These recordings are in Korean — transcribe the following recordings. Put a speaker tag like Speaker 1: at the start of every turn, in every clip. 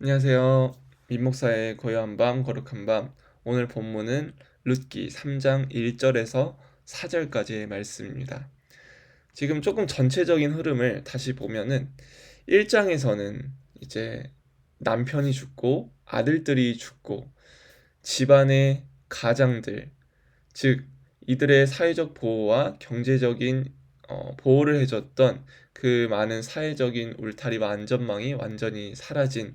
Speaker 1: 안녕하세요. 민목사의 고요한 밤, 거룩한 밤. 오늘 본문은 룻기 3장 1절에서 4절까지의 말씀입니다. 지금 조금 전체적인 흐름을 다시 보면은 1장에서는 이제 남편이 죽고 아들들이 죽고 집안의 가장들, 즉 이들의 사회적 보호와 경제적인 보호를 해줬던 그 많은 사회적인 울타리와 안전망이 완전히 사라진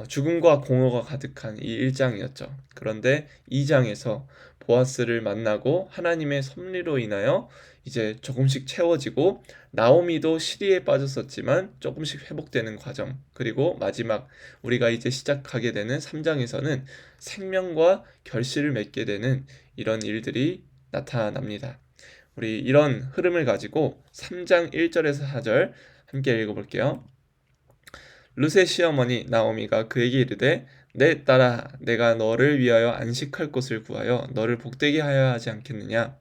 Speaker 1: 죽음과 공허가 가득한 이 1장이었죠. 그런데 2장에서 보아스를 만나고 하나님의 섭리로 인하여 이제 조금씩 채워지고 나오미도 시리에 빠졌었지만 조금씩 회복되는 과정, 그리고 마지막 우리가 이제 시작하게 되는 3장에서는 생명과 결실을 맺게 되는 이런 일들이 나타납니다. 우리 이런 흐름을 가지고 3장 1절에서 4절 함께 읽어볼게요. 룻의 시어머니 나오미가 그에게 이르되 내 딸아, 내가 너를 위하여 안식할 곳을 구하여 너를 복되게 하여야 하지 않겠느냐?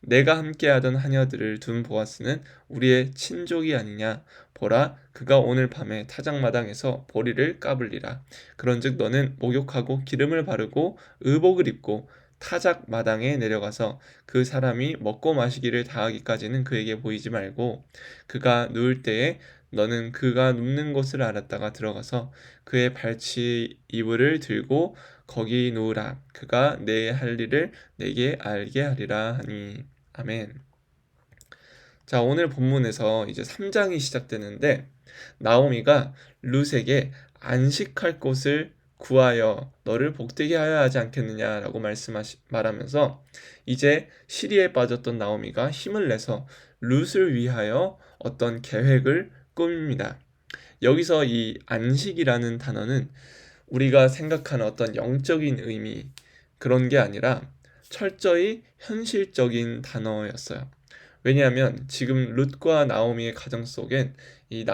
Speaker 1: 내가 함께하던 하녀들을 둔 보아스는 우리의 친족이 아니냐? 보라, 그가 오늘 밤에 타작마당에서 보리를 까불리라. 그런즉 너는 목욕하고 기름을 바르고 의복을 입고 타작마당에 내려가서 그 사람이 먹고 마시기를 다하기까지는 그에게 보이지 말고 그가 누울 때에 너는 그가 눕는 곳을 알았다가 들어가서 그의 발치 이불을 들고 거기 누우라. 그가 내 할 일을 내게 알게 하리라 하니. 아멘. 자, 오늘 본문에서 이제 3장이 시작되는데 나오미가 룻에게 안식할 곳을 구하여 너를 복되게 하여야 하지 않겠느냐라고 말하면서 이제 시리에 빠졌던 나오미가 힘을 내서 룻을 위하여 어떤 계획을 꾸밉니다. 여기서 이 안식이라는 단어는 우리가 생각하는 어떤 영적인 의미, 그런 게 아니라 철저히 현실적인 단어였어요. 왜냐하면 지금 룻과 나오미의 가정 속엔 이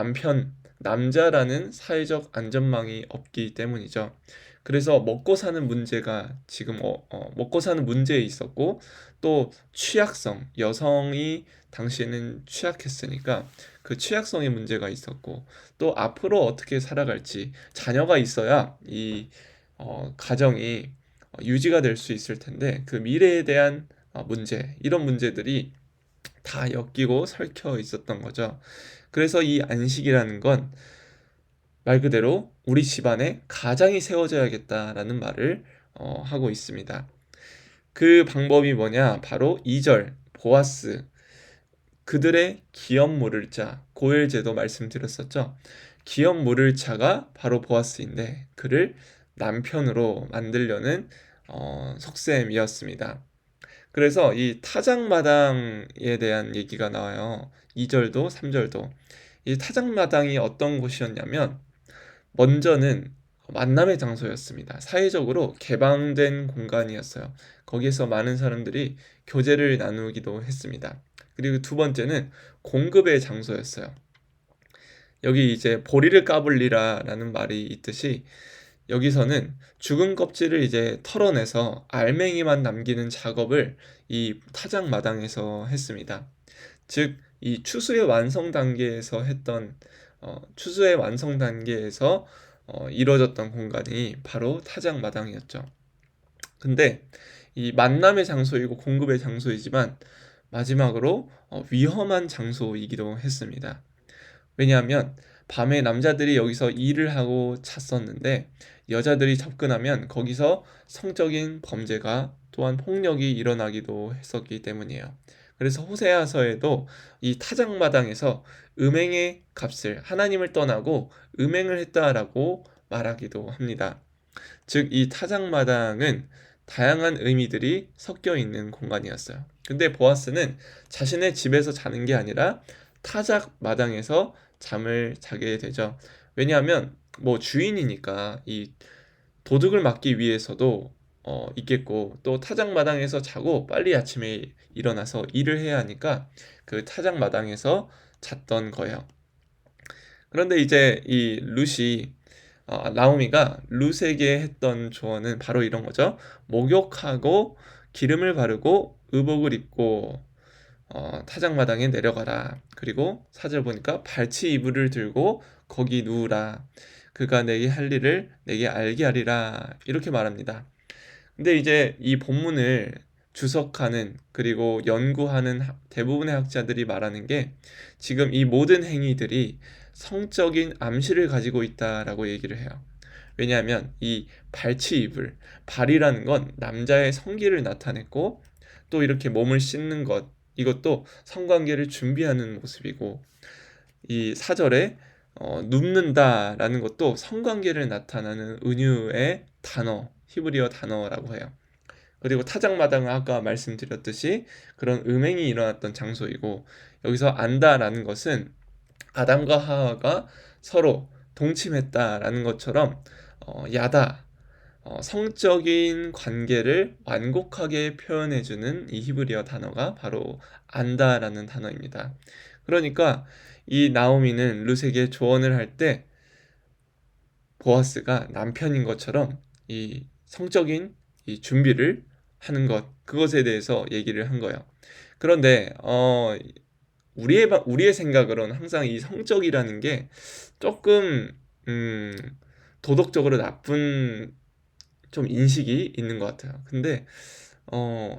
Speaker 1: 남자라는 사회적 안전망이 없기 때문이죠. 그래서 먹고 사는 문제가 지금 먹고 사는 문제에 있었고, 또 취약성, 여성이 당시에는 취약했으니까 그 취약성의 문제가 있었고, 또 앞으로 어떻게 살아갈지, 자녀가 있어야 이 가정이 유지가 될 수 있을 텐데 그 미래에 대한 문제, 이런 문제들이 다 엮이고 설켜 있었던 거죠. 그래서 이 안식이라는 건 말 그대로 우리 집안에 가장이 세워져야겠다라는 말을 하고 있습니다. 그 방법이 뭐냐? 바로 2절 보아스, 그들의 기업 물을 자, 고엘제도 말씀드렸었죠. 기업 물을 자가 바로 보아스인데 그를 남편으로 만들려는 속셈이었습니다. 그래서 이 타작마당에 대한 얘기가 나와요. 2절도 3절도. 이 타작마당이 어떤 곳이었냐면 먼저는 만남의 장소였습니다. 사회적으로 개방된 공간이었어요. 거기에서 많은 사람들이 교제를 나누기도 했습니다. 그리고 두 번째는 공급의 장소였어요. 여기 이제 보리를 까불리라라는 말이 있듯이 여기서는 죽은 껍질을 이제 털어내서 알맹이만 남기는 작업을 이 타작 마당에서 했습니다. 즉, 이 추수의 완성 단계에서 이루어졌던 공간이 바로 타작 마당이었죠. 근데 이 만남의 장소이고 공급의 장소이지만 마지막으로 위험한 장소이기도 했습니다. 왜냐하면 밤에 남자들이 여기서 일을 하고 잤었는데 여자들이 접근하면 거기서 성적인 범죄가 또한 폭력이 일어나기도 했었기 때문이에요. 그래서 호세아서에도 이 타작마당에서 음행의 값을, 하나님을 떠나고 음행을 했다라고 말하기도 합니다. 즉, 이 타작마당은 다양한 의미들이 섞여 있는 공간이었어요. 근데 보아스는 자신의 집에서 자는 게 아니라 타작 마당에서 잠을 자게 되죠. 왜냐하면 뭐 주인이니까 이 도둑을 막기 위해서도 있겠고, 또 타작 마당에서 자고 빨리 아침에 일어나서 일을 해야 하니까 그 타작 마당에서 잤던 거예요. 그런데 이제 이 룻이 나오미가 룻에게 했던 조언은 바로 이런 거죠. 목욕하고 기름을 바르고 의복을 입고 타작마당에 내려가라. 그리고 사절 보니까 발치 이불을 들고 거기 누우라. 그가 내게 할 일을 내게 알게 하리라. 이렇게 말합니다. 근데 이제 이 본문을 주석하는 그리고 연구하는 대부분의 학자들이 말하는 게 지금 이 모든 행위들이 성적인 암시를 가지고 있다라고 얘기를 해요. 왜냐하면 이 발치이불, 발이라는 건 남자의 성기를 나타냈고 또 이렇게 몸을 씻는 것, 이것도 성관계를 준비하는 모습이고 이 사절에 눕는다라는 것도 성관계를 나타내는 은유의 단어, 히브리어 단어라고 해요. 그리고 타작마당은 아까 말씀드렸듯이 그런 음행이 일어났던 장소이고 여기서 안다라는 것은 아담과 하와가 서로 동침했다라는 것처럼 야다, 성적인 관계를 완곡하게 표현해주는 이 히브리어 단어가 바로 안다라는 단어입니다. 그러니까 이 나오미는 룻에게 조언을 할 때 보아스가 남편인 것처럼 이 성적인 이 준비를 하는 것, 그것에 대해서 얘기를 한 거예요. 그런데 우리의 생각으로는 항상 이 성적이라는 게 조금 도덕적으로 나쁜 좀 인식이 있는 것 같아요. 근데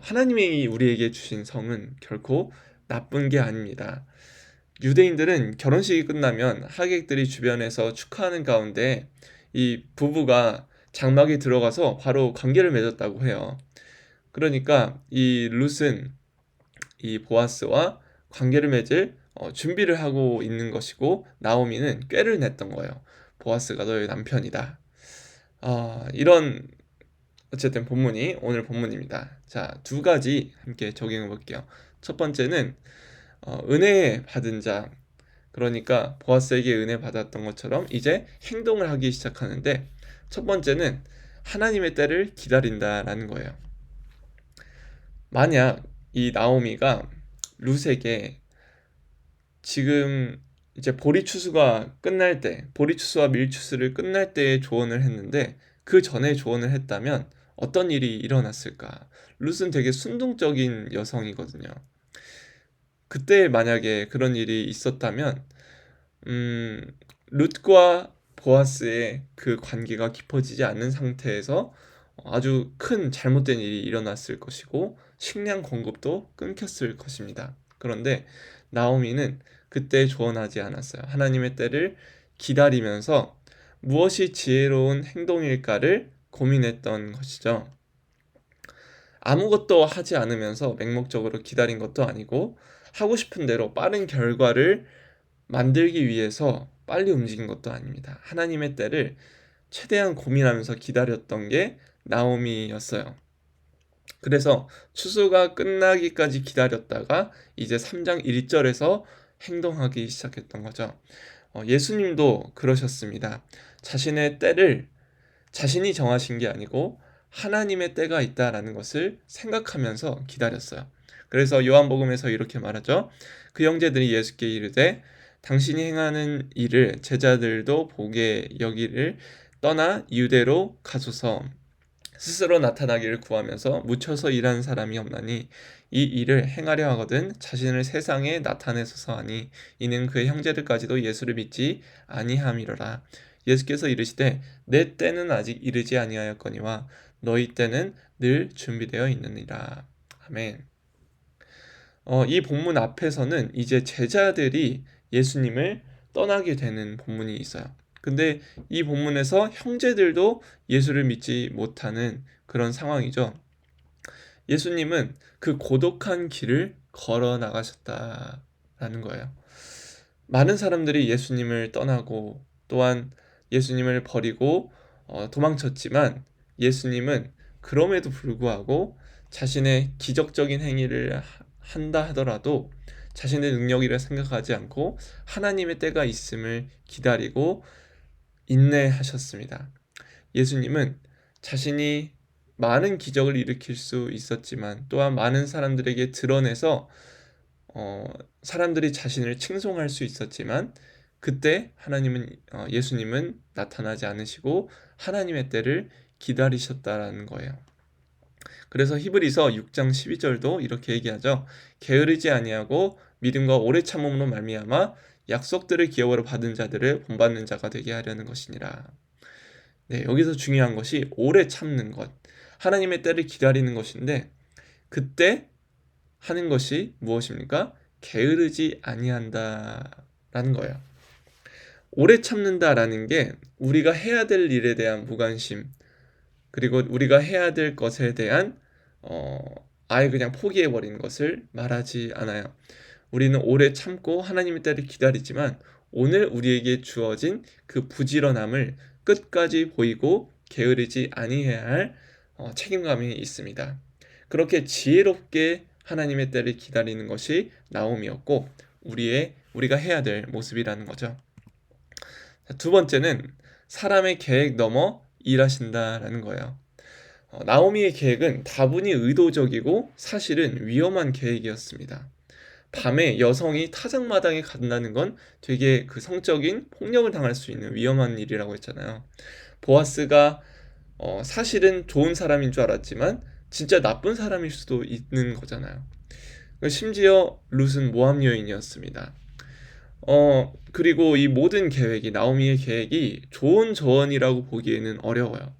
Speaker 1: 하나님이 우리에게 주신 성은 결코 나쁜 게 아닙니다. 유대인들은 결혼식이 끝나면 하객들이 주변에서 축하하는 가운데 이 부부가 장막에 들어가서 바로 관계를 맺었다고 해요. 그러니까 이 룻은 이 보아스와 관계를 맺을 준비를 하고 있는 것이고 나오미는 꾀를 냈던 거예요. 보아스가 너의 남편이다. 이런 어쨌든 본문이 오늘 본문입니다. 자, 두 가지 함께 적용해 볼게요. 첫 번째는 은혜 받은 자, 그러니까 보아스에게 은혜 받았던 것처럼 이제 행동을 하기 시작하는데 첫 번째는 하나님의 때를 기다린다라는 거예요. 만약 이 나오미가 룻에게 지금 이제 보리추수가 끝날 때, 보리추수와 밀추수를 끝날 때에 조언을 했는데 그 전에 조언을 했다면 어떤 일이 일어났을까? 룻은 되게 순둥적인 여성이거든요. 그때 만약에 그런 일이 있었다면 룻과 보아스의 그 관계가 깊어지지 않는 상태에서 아주 큰 잘못된 일이 일어났을 것이고 식량 공급도 끊겼을 것입니다. 그런데 나오미는 그때 조언하지 않았어요. 하나님의 때를 기다리면서 무엇이 지혜로운 행동일까를 고민했던 것이죠. 아무것도 하지 않으면서 맹목적으로 기다린 것도 아니고 하고 싶은 대로 빠른 결과를 만들기 위해서 빨리 움직인 것도 아닙니다. 하나님의 때를 최대한 고민하면서 기다렸던 게 나오미였어요. 그래서 추수가 끝나기까지 기다렸다가 이제 3장 1절에서 행동하기 시작했던 거죠. 예수님도 그러셨습니다. 자신의 때를 자신이 정하신 게 아니고 하나님의 때가 있다라는 것을 생각하면서 기다렸어요. 그래서 요한복음에서 이렇게 말하죠. 그 형제들이 예수께 이르되 당신이 행하는 일을 제자들도 보게 여기를 떠나 유대로 가소서. 스스로 나타나기를 구하면서 묻혀서 일하는 사람이 없나니 이 일을 행하려 하거든 자신을 세상에 나타내소서 하니 이는 그의 형제들까지도 예수를 믿지 아니함이로라. 예수께서 이르시되 내 때는 아직 이르지 아니하였거니와 너희 때는 늘 준비되어 있느니라. 아멘. 이 본문 앞에서는 이제 제자들이 예수님을 떠나게 되는 본문이 있어요. 근데 이 본문에서 형제들도 예수를 믿지 못하는 그런 상황이죠. 예수님은 그 고독한 길을 걸어 나가셨다라는 거예요. 많은 사람들이 예수님을 떠나고 또한 예수님을 버리고 도망쳤지만 예수님은 그럼에도 불구하고 자신의 기적적인 행위를 한다 하더라도 자신의 능력이라 생각하지 않고 하나님의 때가 있음을 기다리고 인내하셨습니다. 예수님은 자신이 많은 기적을 일으킬 수 있었지만 또한 많은 사람들에게 드러내서 사람들이 자신을 칭송할 수 있었지만 그때 예수님은 나타나지 않으시고 하나님의 때를 기다리셨다라는 거예요. 그래서 히브리서 6장 12절도 이렇게 얘기하죠. 게으르지 아니하고 믿음과 오래 참음으로 말미암아 약속들을 기업으로 받은 자들을 본받는 자가 되게 하려는 것이니라. 네, 여기서 중요한 것이 오래 참는 것, 하나님의 때를 기다리는 것인데, 그때 하는 것이 무엇입니까? 게으르지 아니한다라는 거예요. 오래 참는다라는 게 우리가 해야 될 일에 대한 무관심, 그리고 우리가 해야 될 것에 대한 어, 아예 그냥 포기해버리는 것을 말하지 않아요. 우리는 오래 참고 하나님의 때를 기다리지만 오늘 우리에게 주어진 그 부지런함을 끝까지 보이고 게으르지 아니해야 할 책임감이 있습니다. 그렇게 지혜롭게 하나님의 때를 기다리는 것이 나옴이었고 우리가 해야 될 모습이라는 거죠. 두 번째는 사람의 계획 넘어 일하신다라는 거예요. 나오미의 계획은 다분히 의도적이고 사실은 위험한 계획이었습니다. 밤에 여성이 타작마당에 간다는 건 되게 그 성적인 폭력을 당할 수 있는 위험한 일이라고 했잖아요. 보아스가 사실은 좋은 사람인 줄 알았지만 진짜 나쁜 사람일 수도 있는 거잖아요. 심지어 룻은 모함 여인이었습니다. 그리고 이 모든 계획이, 나오미의 계획이 좋은 조언이라고 보기에는 어려워요.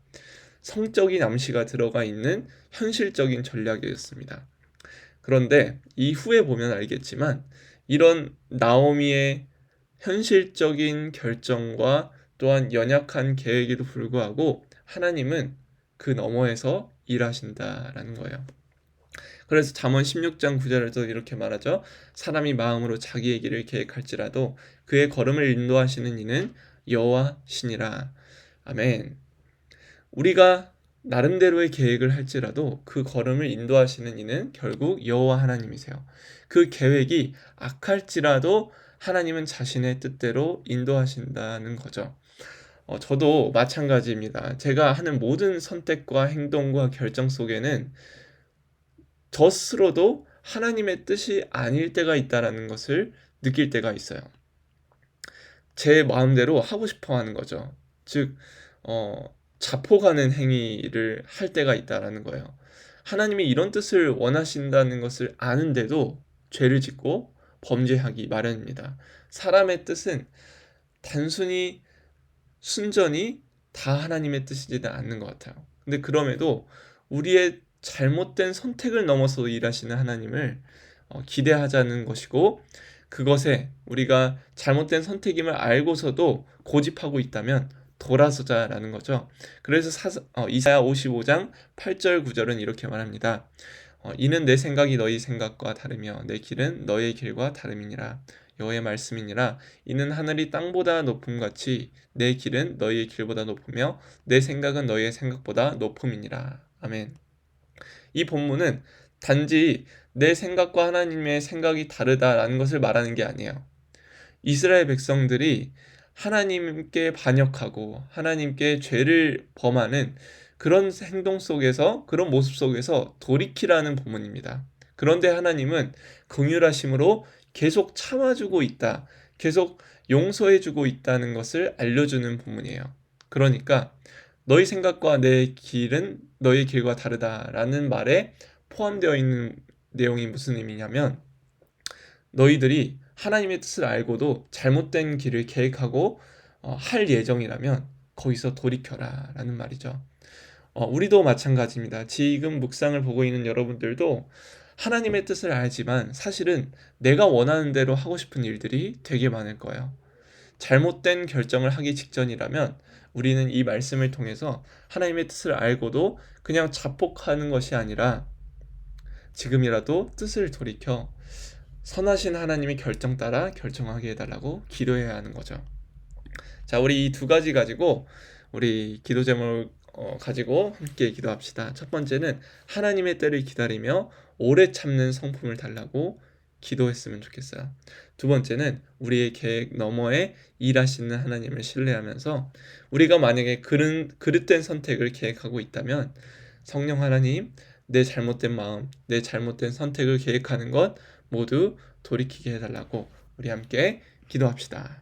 Speaker 1: 성적인 암시가 들어가 있는 현실적인 전략이었습니다. 그런데 이후에 보면 알겠지만 이런 나오미의 현실적인 결정과 또한 연약한 계획에도 불구하고 하나님은 그 너머에서 일하신다라는 거예요. 그래서 잠언 16장 9절에서 이렇게 말하죠. 사람이 마음으로 자기의 길을 계획할지라도 그의 걸음을 인도하시는 이는 여호와시니라. 아멘. 우리가 나름대로의 계획을 할지라도 그 걸음을 인도하시는 이는 결국 여호와 하나님이세요. 그 계획이 악할지라도 하나님은 자신의 뜻대로 인도하신다는 거죠. 저도 마찬가지입니다. 제가 하는 모든 선택과 행동과 결정 속에는 저 스스로도 하나님의 뜻이 아닐 때가 있다라는 것을 느낄 때가 있어요. 제 마음대로 하고 싶어 하는 거죠. 즉, 자포가는 행위를 할 때가 있다라는 거예요. 하나님이 이런 뜻을 원하신다는 것을 아는데도 죄를 짓고 범죄하기 마련입니다. 사람의 뜻은 단순히 순전히 다 하나님의 뜻이지는 않는 것 같아요. 근데 그럼에도 우리의 잘못된 선택을 넘어서 일하시는 하나님을 기대하자는 것이고, 그것에 우리가 잘못된 선택임을 알고서도 고집하고 있다면 돌아서자라는 거죠. 그래서 이사야 55장 8절 9절은 이렇게 말합니다. 이는 내 생각이 너희 생각과 다르며 내 길은 너의 길과 다름이니라. 여호와의 말씀이니라. 이는 하늘이 땅보다 높음같이 내 길은 너희의 길보다 높으며 내 생각은 너희의 생각보다 높음이니라. 아멘. 이 본문은 단지 내 생각과 하나님의 생각이 다르다라는 것을 말하는 게 아니에요. 이스라엘 백성들이 하나님께 반역하고 하나님께 죄를 범하는 그런 행동 속에서, 그런 모습 속에서 돌이키라는 본문입니다. 그런데 하나님은 긍휼하심으로 계속 참아주고 있다, 계속 용서해주고 있다는 것을 알려주는 본문이에요. 그러니까 너희 생각과 내 길은 너희 길과 다르다라는 말에 포함되어 있는 내용이 무슨 의미냐면, 너희들이 하나님의 뜻을 알고도 잘못된 길을 계획하고 할 예정이라면 거기서 돌이켜라 라는 말이죠. 우리도 마찬가지입니다. 지금 묵상을 보고 있는 여러분들도 하나님의 뜻을 알지만 사실은 내가 원하는 대로 하고 싶은 일들이 되게 많을 거예요. 잘못된 결정을 하기 직전이라면 우리는 이 말씀을 통해서 하나님의 뜻을 알고도 그냥 자폭하는 것이 아니라 지금이라도 뜻을 돌이켜 선하신 하나님의 결정 따라 결정하게 해달라고 기도해야 하는 거죠. 자, 우리 이 두 가지 가지고 우리 기도 제목 가지고 함께 기도합시다. 첫 번째는 하나님의 때를 기다리며 오래 참는 성품을 달라고 기도했으면 좋겠어요. 두 번째는 우리의 계획 너머에 일하시는 하나님을 신뢰하면서 우리가 만약에 그릇된 선택을 계획하고 있다면 성령 하나님, 내 잘못된 마음, 내 잘못된 선택을 계획하는 것 모두 돌이키게 해달라고 우리 함께 기도합시다.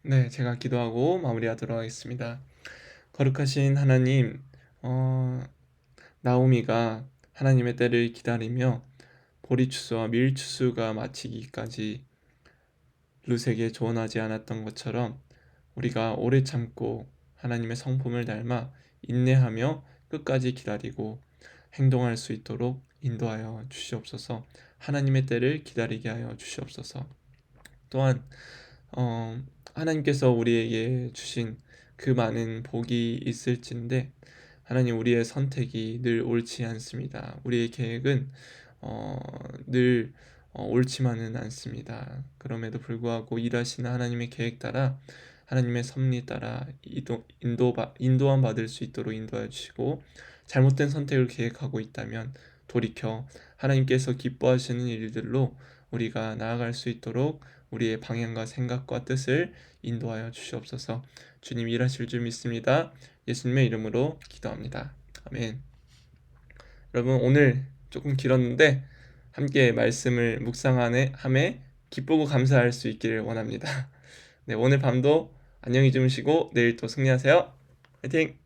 Speaker 1: 네, 제가 기도하고 마무리하도록 하겠습니다. 거룩하신 하나님, 나오미가 하나님의 때를 기다리며 보리추수와 밀추수가 마치기까지 룻에게 조언하지 않았던 것처럼 우리가 오래 참고 하나님의 성품을 닮아 인내하며 끝까지 기다리고 행동할 수 있도록 인도하여 주시옵소서. 하나님의 때를 기다리게 하여 주시옵소서. 또한 하나님께서 우리에게 주신 그 많은 복이 있을진데 하나님, 우리의 선택이 늘 옳지 않습니다. 우리의 계획은 늘 옳지만은 않습니다. 그럼에도 불구하고 일하시는 하나님의 계획 따라, 하나님의 섭리 따라 인도함 받을 수 있도록 인도해 주시고, 잘못된 선택을 계획하고 있다면 돌이켜 하나님께서 기뻐하시는 일들로 우리가 나아갈 수 있도록 우리의 방향과 생각과 뜻을 인도하여 주시옵소서. 주님 일하실 줄 믿습니다. 예수님의 이름으로 기도합니다. 아멘. 여러분, 오늘 조금 길었는데 함께 말씀을 묵상함에 기쁘고 감사할 수 있기를 원합니다. 네, 오늘 밤도 안녕히 주무시고 내일 또 승리하세요. 화이팅!